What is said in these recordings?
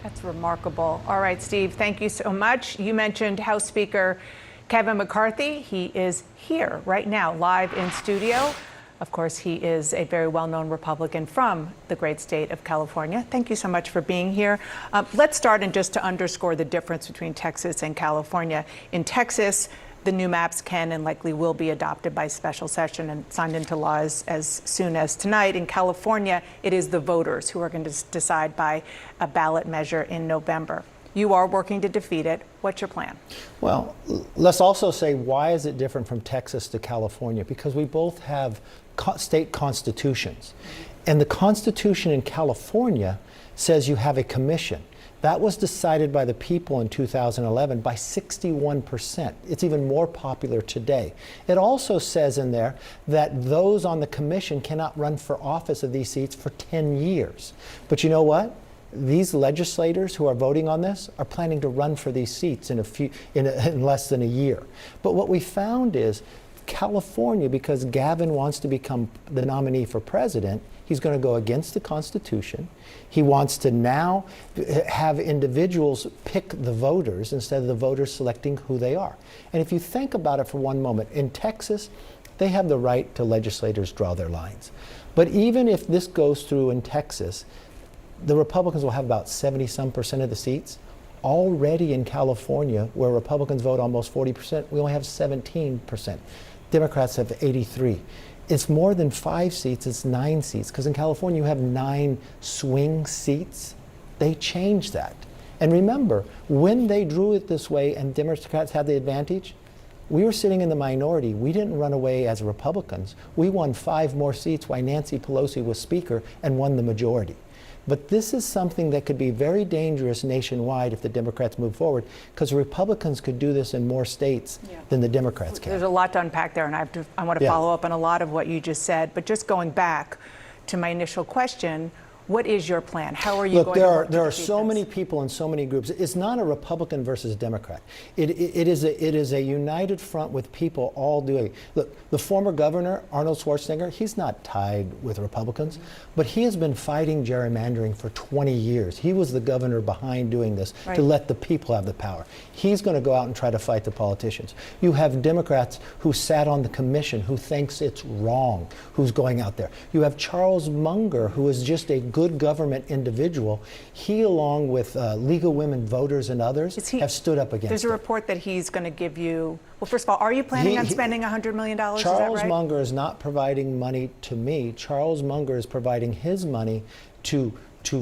That's remarkable. All right, Steve, thank you so much. You mentioned House Speaker Kevin McCarthy. He is here right now, live in studio. Of course, he is a very well-known Republican from the great state of California. Thank you so much for being here. Let's start, and just to underscore the difference between Texas and California. In Texas, the new maps can and likely will be adopted by special session and signed into law as soon as tonight. In California, it is the voters who are going to decide by a ballot measure in November. You are working to defeat it. What's your plan? Well, let's also say, why is it different from Texas to California? Because we both have state constitutions. And the Constitution in California says you have a commission. That was decided by the people in 2011 by 61%. It's even more popular today. It also says in there that those on the commission cannot run for office of these seats for 10 years. But you know what? These legislators who are voting on this are planning to run for these seats in less than a year. But what we found is California, because Gavin wants to become the nominee for president, he's going to go against the Constitution. He wants to now have individuals pick the voters instead of the voters selecting who they are. And if you think about it for one moment, in Texas, they have the right to legislators draw their lines. But even if this goes through in Texas, the Republicans will have about 70-some% of the seats. Already in California, where Republicans vote almost 40%, we only have 17%. Democrats have 83. It's more than 5 seats, it's 9 seats, because in California you have 9 swing seats. They changed that. And remember, when they drew it this way and Democrats had the advantage, we were sitting in the minority. We didn't run away as Republicans. We won 5 more seats while Nancy Pelosi was Speaker and won the majority. But this is something that could be very dangerous nationwide if the Democrats move forward, because Republicans could do this in more states than the Democrats can. There's a lot to unpack there, and I want to follow up on a lot of what you just said. But just going back to my initial question, what is your plan? How are you going to work to defeat this? There are so many people and so many groups. It's not a Republican versus Democrat. It is a united front with people all doing. Look, the former governor, Arnold Schwarzenegger, he's not tied with Republicans, but he has been fighting gerrymandering for 20 years. He was the governor behind doing this to let the people have the power. He's going to go out and try to fight the politicians. You have Democrats who sat on the commission who thinks it's wrong, who's going out there. You have Charles Munger, who is just a good government individual. He, along with League of Women Voters and others, have stood up against it. There's a report that he's going to give you, well, first of all, are you planning on spending $100 million? Charles Munger is not providing money to me. Charles Munger is providing his money to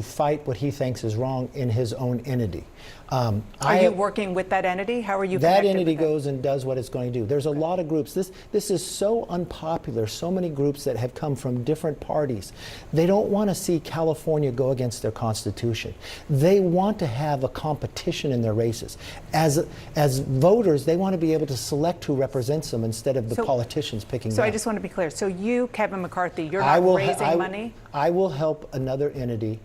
fight what he thinks is wrong in his own entity. Are you working with that entity? How are you That connected entity with it? goes and does what it's going to do. There's a lot of groups. This is so unpopular. So many groups that have come from different parties. They don't want to see California go against their Constitution. They want to have a competition in their races. As voters, they want to be able to select who represents them instead of the politicians picking them. So I just want to be clear. So you, Kevin McCarthy, you're not raising money? I will help another entity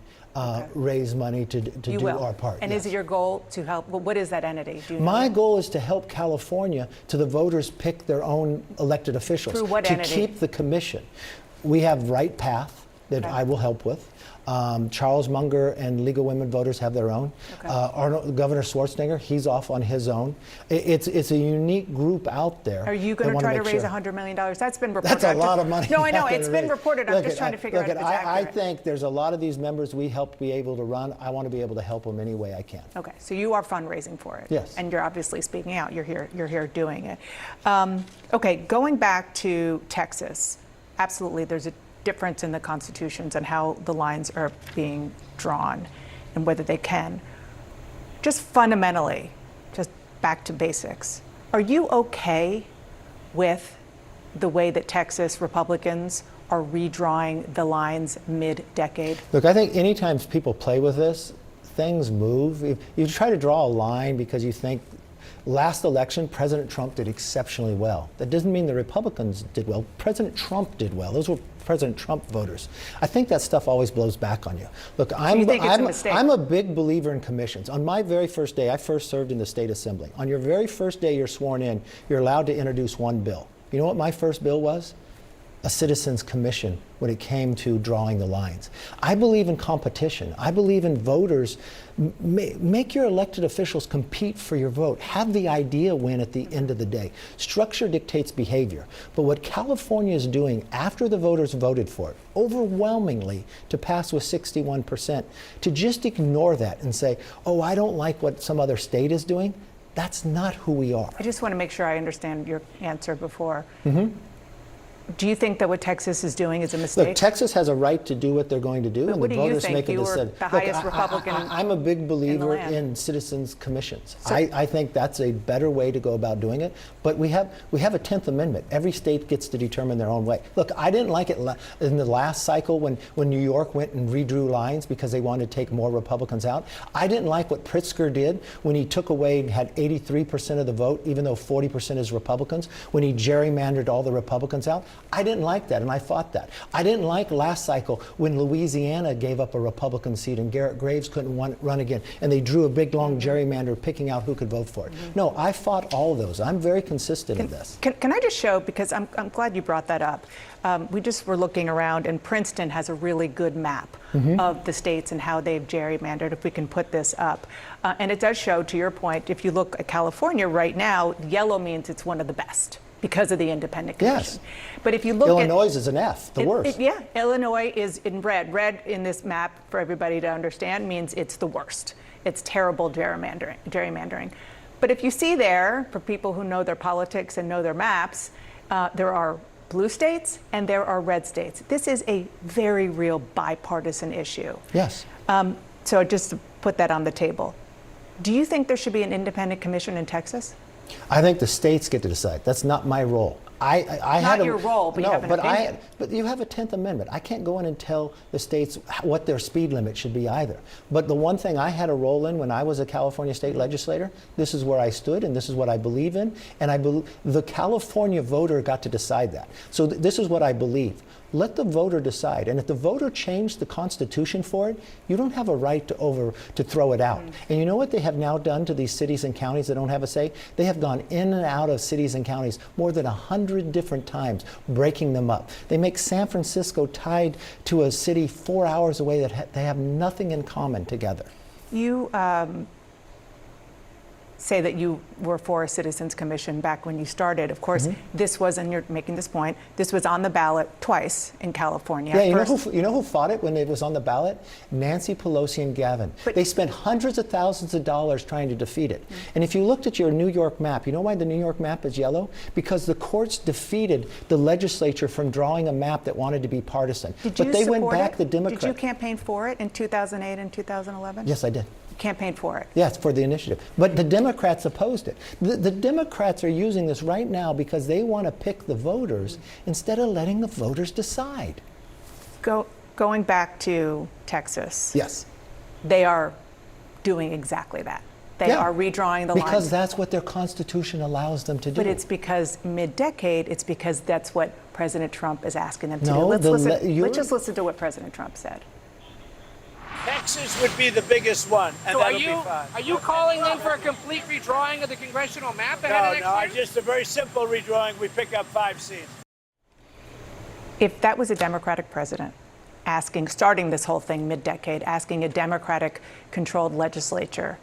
raise money to do our part. And is it your goal to help? Well, what is that entity? Do you know? My goal is to help California to the voters pick their own elected officials. Through what entity? To keep the commission. We have Right Path that I will help with. Charles Munger and League of Women Voters have their own. Governor Schwarzenegger, he's off on his own. It's a unique group out there. Are you going to try to raise $100 million? That's been reported. That's a lot of money. No, I know. It's been reported. I'm just trying to figure out if it's accurate. I think there's a lot of these members we helped be able to run. I want to be able to help them any way I can. Okay, so you are fundraising for it. Yes. And you're obviously speaking out. You're here doing it. Okay, going back to Texas, absolutely, there's a difference in the constitutions and how the lines are being drawn and whether they can. Just fundamentally, just back to basics, are you okay with the way that Texas Republicans are redrawing the lines mid-decade? Look, I think anytime people play with this, things move. If you try to draw a line because you think last election, President Trump did exceptionally well. That doesn't mean the Republicans did well. President Trump did well. Those were President Trump voters. I think that stuff always blows back on you. Look, I'm a big believer in commissions. On my very first day, I first served in the state assembly. On your very first day you're sworn in, you're allowed to introduce one bill. You know what my first bill was? a citizens commission when it came to drawing the lines. I believe in competition. I believe in voters. Make your elected officials compete for your vote. Have the idea win at the end of the day. Structure dictates behavior. But what California is doing after the voters voted for it, overwhelmingly to pass with 61%, to just ignore that and say, oh, I don't like what some other state is doing, that's not who we are. I just want to make sure I understand your answer before. Mm-hmm. Do you think that what Texas is doing is a mistake? Look, Texas has a right to do what they're going to do, but and what the do voters you think? make a decision. You were the highest Republican. I'm a big believer in citizens commissions. So, I think that's a better way to go about doing it. But we have a 10th Amendment. Every state gets to determine their own way. Look, I didn't like it in the last cycle when New York went and redrew lines because they wanted to take more Republicans out. I didn't like what Pritzker did when he took away, had 83% of the vote, even though 40% is Republicans, when he gerrymandered all the Republicans out. I didn't like that, and I fought that. I didn't like last cycle when Louisiana gave up a Republican seat and Garrett Graves couldn't run again, and they drew a big, long gerrymander picking out who could vote for it. Mm-hmm. No, I fought all of those. I'm very consistent in this. Can I just show, because I'm glad you brought that up. We just were looking around, and Princeton has a really good map of the states and how they've gerrymandered, if we can put this up. And it does show, to your point, if you look at California right now, yellow means it's one of the best because of the independent commission. Yes. But if you look Illinois is an F, the worst. Yeah, Illinois is in red. Red in this map, for everybody to understand, means it's the worst. It's terrible gerrymandering. But if you see there, for people who know their politics and know their maps, there are blue states and there are red states. This is a very real bipartisan issue. Yes. So just to put that on the table. Do you think there should be an independent commission in Texas? I think the states get to decide. That's not my role. Not your role, but you have an opinion. But you have a 10th Amendment. I can't go in and tell the states what their speed limit should be either. But the one thing I had a role in when I was a California state legislator, this is where I stood and this is what I believe in. And I believe the California voter got to decide that. So this is what I believe. Let the voter decide. And if the voter changed the Constitution for it, you don't have a right to throw it out. And you know what they have now done to these cities and counties that don't have a say? They have gone in and out of cities and counties more than 100 different times, breaking them up. They make San Francisco tied to a city 4 hours away that they have nothing in common together. You say that you were for a citizens commission back when you started. Of course, this was, and you're making this point, this was on the ballot twice in California. Yeah, you know who fought it when it was on the ballot? Nancy Pelosi and Gavin. But they spent hundreds of thousands of dollars trying to defeat it. And if you looked at your New York map, you know why the New York map is yellow? Because the courts defeated the legislature from drawing a map that wanted to be partisan. Did you but they support went back it? the Democrats. Did you campaign for it in 2008 and 2011? Yes, I did. Campaign for it. Yes, for the initiative. But the Democrats opposed it. The Democrats are using this right now because they want to pick the voters instead of letting the voters decide. Going back to Texas. Yes. They are doing exactly that. They are redrawing the lines. Because that's what their Constitution allows them to do. But it's because mid-decade, it's because that's what President Trump is asking them to do. No, let's just listen to what President Trump said. Texas would be the biggest one, and so that'll be fine. Are you calling then for a complete redrawing of the congressional map ahead of next year? Just a very simple redrawing. We pick up 5 seats. If that was a Democratic president starting this whole thing mid-decade, asking a Democratic-controlled legislature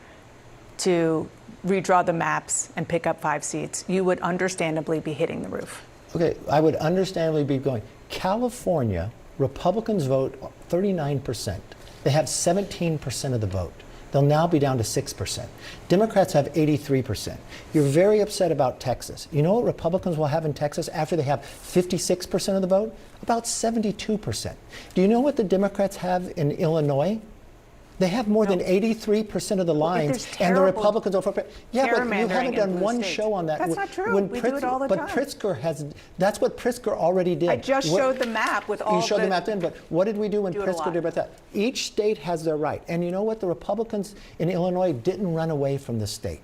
to redraw the maps and pick up 5 seats, you would understandably be hitting the roof. Okay, I would understandably be going. California, Republicans vote 39%. They have 17% of the vote. They'll now be down to 6%. Democrats have 83%. You're very upset about Texas. You know what Republicans will have in Texas after they have 56% of the vote? About 72%. Do you know what the Democrats have in Illinois? They have more than 83% of the lines, and the Republicans are for. Yeah, but you haven't done one show on that. That's not true. We do it all the time. But Pritzker has. That's what Pritzker already did. I just showed the map with all. You showed the map then, but what did we do when Pritzker did about that? Each state has their right, and you know what? The Republicans in Illinois didn't run away from the state.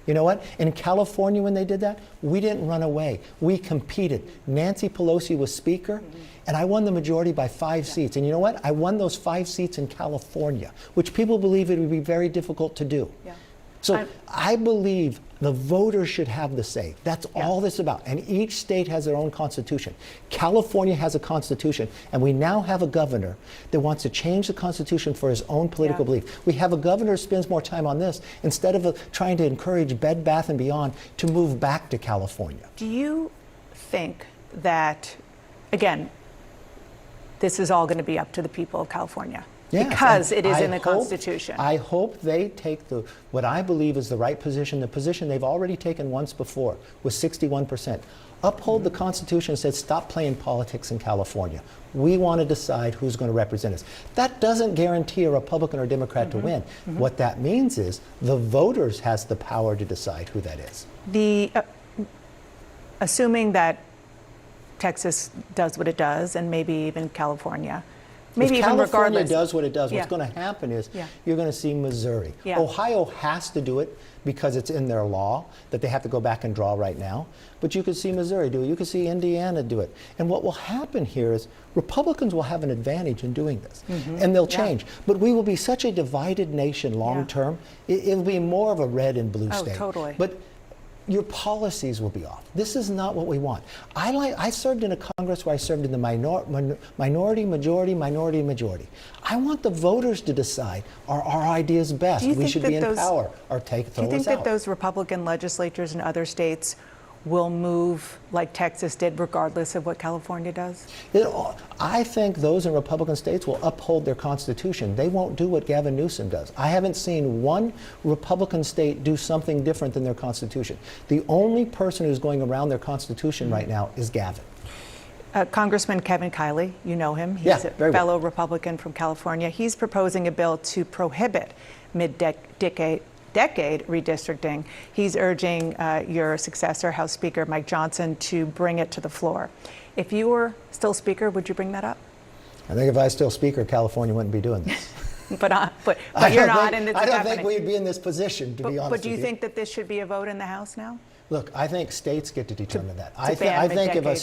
You know what? In California, when they did that, we didn't run away. We competed. Nancy Pelosi was Speaker, and I won the majority by 5 seats. And you know what? I won those 5 seats in California, which people believe it would be very difficult to do. Yeah. So I believe the voters should have the say. That's all this is about. And each state has their own constitution. California has a constitution, and we now have a governor that wants to change the constitution for his own political belief. We have a governor who spends more time on this instead of trying to encourage Bed Bath & Beyond to move back to California. Do you think that, again, this is all going to be up to the people of California? Yes, because it is in the Constitution. I hope they take what I believe is the right position, the position they've already taken once before with 61%. Uphold the Constitution and said, stop playing politics in California. We want to decide who's going to represent us. That doesn't guarantee a Republican or Democrat to win. What that means is the voters has the power to decide who that is. Assuming that Texas does what it does, and maybe even California, maybe if even California regardless. does what it does, what's going to happen is you're going to see Missouri. Ohio has to do it because it's in their law that they have to go back and draw right now. But you could see Missouri do it. You could see Indiana do it. And what will happen here is Republicans will have an advantage in doing this. And they'll change. But we will be such a divided nation long term. It'll be more of a red and blue state. Totally. But your policies will be off. This is not what we want. I served in a Congress where I served in the minority, majority. I want the voters to decide, are our ideas best? We should be in power or throw us out. Do you think that those Republican legislatures in other states will move like Texas did regardless of what California does? I think those in Republican states will uphold their Constitution. They won't do what Gavin Newsom does. I haven't seen one Republican state do something different than their Constitution. The only person who's going around their Constitution right now is Gavin. Congressman Kevin Kiley, you know him. He's a fellow Republican from California. He's proposing a bill to prohibit mid-decade redistricting. He's urging your successor, House Speaker Mike Johnson, to bring it to the floor. If you were still Speaker, would you bring that up? I think if I was still Speaker, California wouldn't be doing this. but you're not, and it's I don't happening. think we'd be in this position, to be honest. But do you think that this should be a vote in the House now? Look, I think states get to determine that. I think if a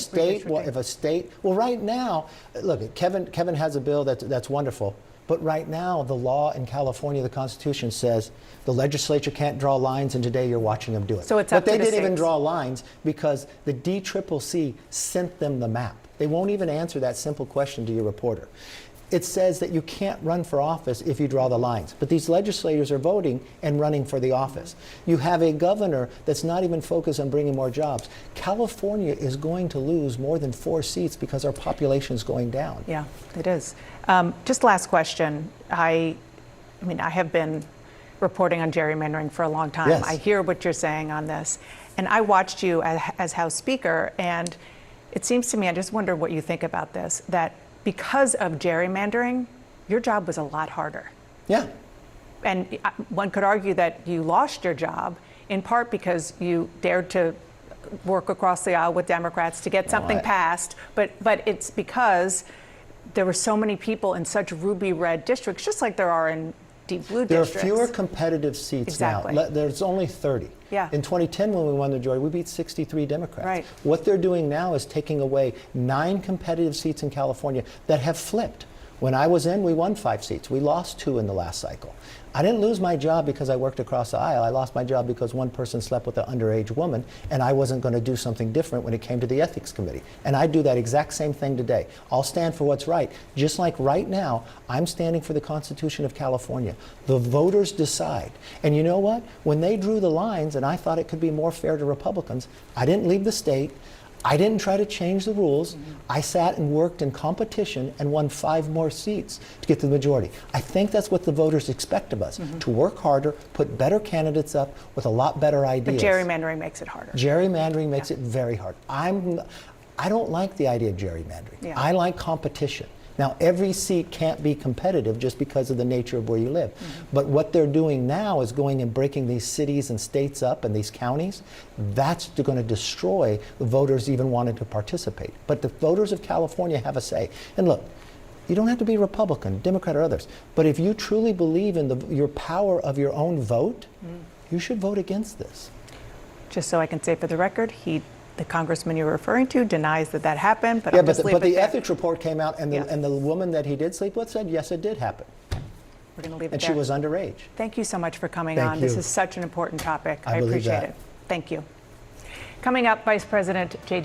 state, well, right now, look, Kevin has a bill that's wonderful. But right now, the law in California, the Constitution says the legislature can't draw lines, and today you're watching them do it. So it's up to the But they didn't even states. draw lines because the DCCC sent them the map. They won't even answer that simple question to your reporter. It says that you can't run for office if you draw the lines. But these legislators are voting and running for the office. You have a governor that's not even focused on bringing more jobs. California is going to lose more than 4 seats because our population is going down. Yeah, it is. Just last question. I have been reporting on gerrymandering for a long time. Yes. I hear what you're saying on this. And I watched you as House Speaker, and it seems to me, I just wonder what you think about this, that because of gerrymandering, your job was a lot harder. Yeah. And one could argue that you lost your job in part because you dared to work across the aisle with Democrats to get something passed, but it's because there were so many people in such ruby red districts, just like there are in deep blue districts. There are fewer competitive seats now. There's only 30. Yeah. In 2010, when we won the majority, we beat 63 Democrats. Right. What they're doing now is taking away 9 competitive seats in California that have flipped. When I was in, we won 5 seats. We lost 2 in the last cycle. I didn't lose my job because I worked across the aisle. I lost my job because one person slept with an underage woman, and I wasn't going to do something different when it came to the ethics committee. And I do that exact same thing today. I'll stand for what's right. Just like right now, I'm standing for the Constitution of California. The voters decide. And you know what? When they drew the lines, and I thought it could be more fair to Republicans, I didn't leave the state. I didn't try to change the rules. I sat and worked in competition and won 5 more seats to get to the majority. I think that's what the voters expect of us, to work harder, put better candidates up with a lot better ideas. But gerrymandering makes it harder. Gerrymandering makes it very hard. I don't like the idea of gerrymandering. Yeah. I like competition. Now, every seat can't be competitive just because of the nature of where you live. But what they're doing now is going and breaking these cities and states up and these counties. That's going to destroy the voters even wanting to participate. But the voters of California have a say. And look, you don't have to be Republican, Democrat, or others. But if you truly believe in your power of your own vote, you should vote against this. Just so I can say for the record, the congressman you're referring to denies that happened, but yeah, I'll just leave but it the there. ethics report came out, and the woman that he did sleep with said, yes, it did happen. We're going to leave it And there. she was underage. Thank you so much for coming Thank on. This you. is such an important topic. I believe appreciate that. it. Thank you. Coming up, Vice President J.D.